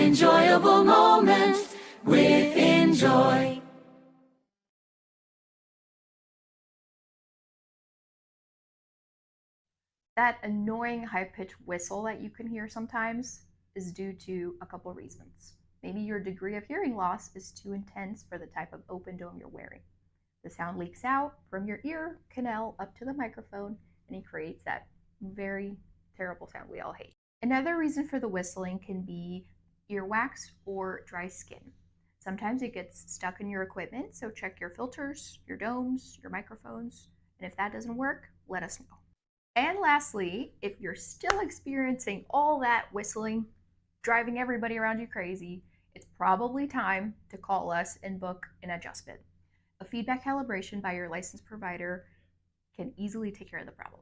enjoyable moment with Enjoy. That annoying high-pitched whistle that you can hear sometimes is due to a couple reasons. Maybe your degree of hearing loss is too intense for the type of open dome you're wearing. The sound leaks out from your ear canal up to the microphone, and it creates that very terrible sound we all hate. Another reason for the whistling can be earwax or dry skin. Sometimes it gets stuck in your equipment, so check your filters, your domes, your microphones, and if that doesn't work, let us know. And lastly, if you're still experiencing all that whistling, driving everybody around you crazy, it's probably time to call us and book an adjustment. A feedback calibration by your licensed provider can easily take care of the problem.